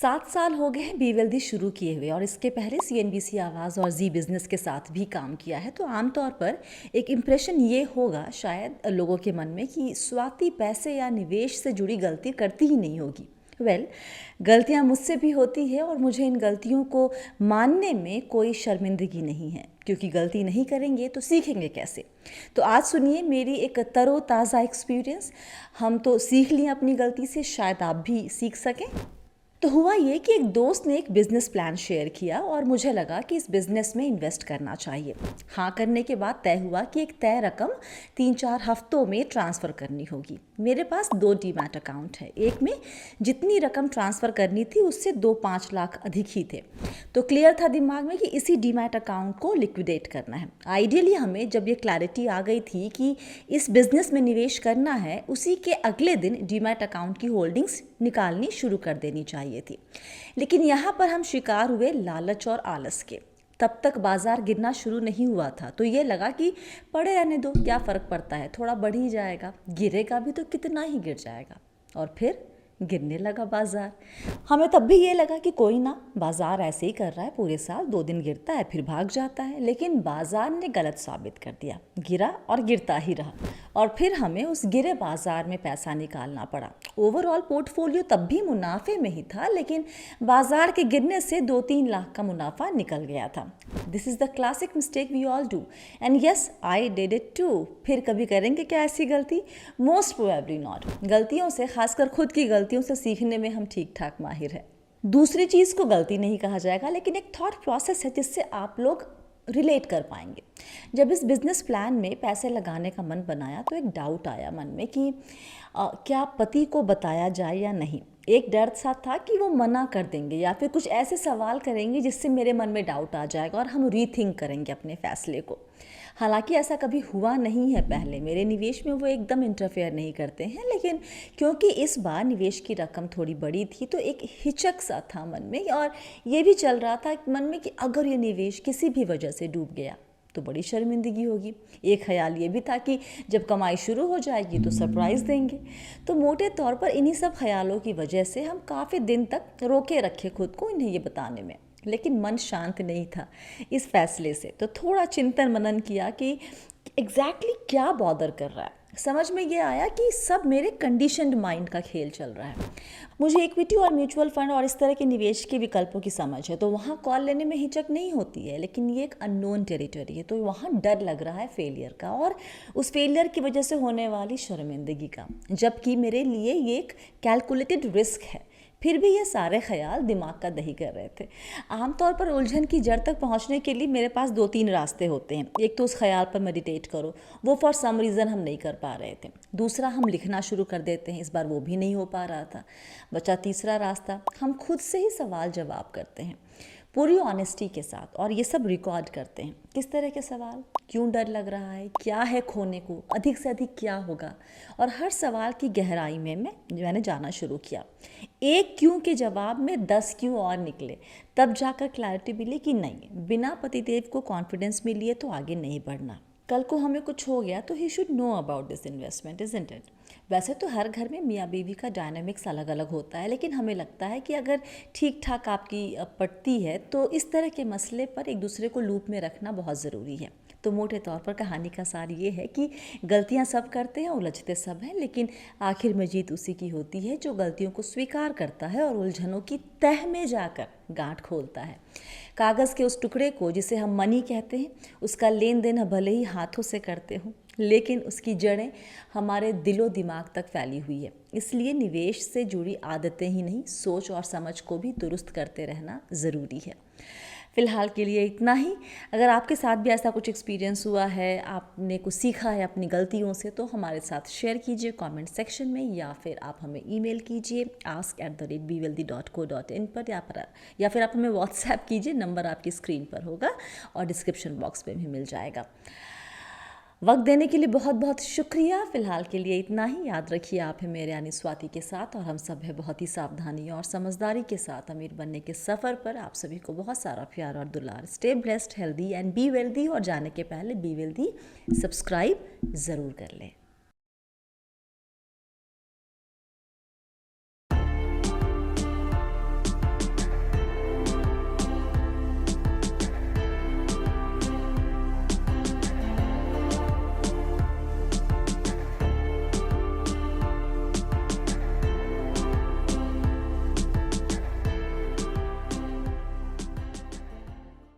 7 साल हो गए हैं बी वेल्दी शुरू किए हुए और इसके पहले सीएनबीसी आवाज़ और जी बिज़नेस के साथ भी काम किया है। तो आमतौर पर एक इम्प्रेशन ये होगा शायद लोगों के मन में कि स्वाति पैसे या निवेश से जुड़ी गलती करती ही नहीं होगी। गलतियाँ मुझसे भी होती है और मुझे इन गलतियों को मानने में कोई शर्मिंदगी नहीं है, क्योंकि गलती नहीं करेंगे तो सीखेंगे कैसे। तो आज सुनिए मेरी एक तरोताज़ा एक्सपीरियंस। हम तो सीख लिए अपनी गलती से, शायद आप भी सीख सकें। तो हुआ ये कि एक दोस्त ने एक बिज़नेस प्लान शेयर किया और मुझे लगा कि इस बिज़नेस में इन्वेस्ट करना चाहिए। हाँ करने के बाद तय हुआ कि एक तय रकम 3-4 हफ्तों में ट्रांसफ़र करनी होगी। मेरे पास 2 डीमैट अकाउंट है। एक में जितनी रकम ट्रांसफ़र करनी थी उससे 2-5 लाख अधिक ही थे। तो क्लियर था दिमाग में कि इसी डीमैट अकाउंट को लिक्विडेट करना है। आइडियली हमें जब ये क्लैरिटी आ गई थी कि इस बिज़नेस में निवेश करना है, उसी के अगले दिन डीमैट अकाउंट की होल्डिंग्स निकालनी शुरू कर देनी चाहिए थी। लेकिन यहाँ पर हम शिकार हुए लालच और आलस के। तब तक बाजार गिरना शुरू नहीं हुआ था, तो ये लगा कि पड़े रहने दो, क्या फ़र्क पड़ता है, थोड़ा बढ़ ही जाएगा, गिरेगा भी तो कितना ही गिर जाएगा। और फिर गिरने लगा बाजार। हमें तब भी ये लगा कि कोई ना, बाजार ऐसे ही कर रहा है, पूरे साल 2 दिन गिरता है फिर भाग जाता है। लेकिन बाजार ने गलत साबित कर दिया, गिरा और गिरता ही रहा और फिर हमें उस गिरे बाजार में पैसा निकालना पड़ा। ओवरऑल पोर्टफोलियो तब भी मुनाफे में ही था, लेकिन बाजार के गिरने से 2-3 लाख का मुनाफा निकल गया था। This is the classic mistake we all do and yes I did it too. फिर कभी करेंगे क्या ऐसी गलती? Most probably not. गलतियों से, खासकर खुद की गलतियों से सीखने में हम ठीक ठाक माहिर हैं। दूसरी चीज़ को गलती नहीं कहा जाएगा, लेकिन एक थॉट प्रोसेस है जिससे आप लोग रिलेट कर पाएंगे। जब इस बिज़नेस प्लान में पैसे लगाने का मन बनाया तो एक डाउट आया मन में कि क्या पति को बताया जाए या नहीं। एक डर सा था कि वो मना कर देंगे या फिर कुछ ऐसे सवाल करेंगे जिससे मेरे मन में डाउट आ जाएगा और हम रीथिंक करेंगे अपने फैसले को। हालांकि ऐसा कभी हुआ नहीं है पहले, मेरे निवेश में वो एकदम इंटरफेयर नहीं करते हैं, लेकिन क्योंकि इस बार निवेश की रकम थोड़ी बड़ी थी तो एक हिचक सा था मन में और ये भी चल रहा था मन में कि अगर ये निवेश किसी भी वजह से डूब गया तो बड़ी शर्मिंदगी होगी। एक ख्याल ये भी था कि जब कमाई शुरू हो जाएगी तो सरप्राइज़ देंगे। तो मोटे तौर पर इन्हीं सब ख्यालों की वजह से हम काफ़ी दिन तक रोके रखे खुद को इन्हें ये बताने में, लेकिन मन शांत नहीं था इस फैसले से। तो थोड़ा चिंतन मनन किया कि एग्जैक्टली क्या बॉदर कर रहा है। समझ में ये आया कि सब मेरे कंडीशनड माइंड का खेल चल रहा है। मुझे इक्विटी और म्यूचुअल फंड और इस तरह के निवेश के विकल्पों की समझ है, तो वहाँ कॉल लेने में हिचक नहीं होती है, लेकिन ये एक अननोन टेरिटरी है, तो वहाँ डर लग रहा है फेलियर का और उस फेलियर की वजह से होने वाली शर्मिंदगी का, जबकि मेरे लिए ये एक कैलकुलेटेड रिस्क है। फिर भी ये सारे ख्याल दिमाग का दही कर रहे थे। आमतौर पर उलझन की जड़ तक पहुंचने के लिए मेरे पास 2-3 रास्ते होते हैं। एक तो उस ख्याल पर मेडिटेट करो, वो फॉर सम रीज़न हम नहीं कर पा रहे थे। दूसरा, हम लिखना शुरू कर देते हैं, इस बार वो भी नहीं हो पा रहा था। बचा तीसरा रास्ता, हम खुद से ही सवाल जवाब करते हैं पूरी ऑनेस्टी के साथ और ये सब रिकॉर्ड करते हैं। किस तरह के सवाल? क्यों डर लग रहा है, क्या है खोने को, अधिक से अधिक क्या होगा, और हर सवाल की गहराई में मैंने जाना शुरू किया। एक क्यों के जवाब में 10 क्यों और निकले, तब जाकर क्लैरिटी मिली कि नहीं, बिना पतिदेव को कॉन्फिडेंस में लिए तो आगे नहीं बढ़ना। कल को हमें कुछ हो गया तो he should know about this investment, isn't it? वैसे तो हर घर में मियाँ बीवी का डायनामिक्स अलग अलग होता है, लेकिन हमें लगता है कि अगर ठीक ठाक आपकी पटती है तो इस तरह के मसले पर एक दूसरे को लूप में रखना बहुत ज़रूरी है। तो मोटे तौर पर कहानी का सार ये है कि गलतियां सब करते हैं, उलझते सब हैं, लेकिन आखिर में जीत उसी की होती है जो गलतियों को स्वीकार करता है और उलझनों की तह में जाकर गांठ खोलता है। कागज़ के उस टुकड़े को जिसे हम मनी कहते हैं, उसका लेन देन भले ही हाथों से करते हों, लेकिन उसकी जड़ें हमारे दिलो दिमाग तक फैली हुई है। इसलिए निवेश से जुड़ी आदतें ही नहीं, सोच और समझ को भी दुरुस्त करते रहना ज़रूरी है। फ़िलहाल के लिए इतना ही। अगर आपके साथ भी ऐसा कुछ एक्सपीरियंस हुआ है, आपने कुछ सीखा है अपनी गलतियों से, तो हमारे साथ शेयर कीजिए कमेंट सेक्शन में, या फिर आप हमें ईमेल कीजिए ask@bwealthy.co.in पर, या फिर आप हमें व्हाट्सएप कीजिए, नंबर आपकी स्क्रीन पर होगा और डिस्क्रिप्शन बॉक्स में भी मिल जाएगा। वक्त देने के लिए बहुत बहुत शुक्रिया। फ़िलहाल के लिए इतना ही। याद रखिए, आप हैं मेरे यानी स्वाति के साथ और हम सब हैं बहुत ही सावधानी और समझदारी के साथ अमीर बनने के सफ़र पर। आप सभी को बहुत सारा प्यार और दुलार। Stay blessed, healthy and be wealthy. और जाने के पहले बी वेल्दी सब्सक्राइब ज़रूर कर लें।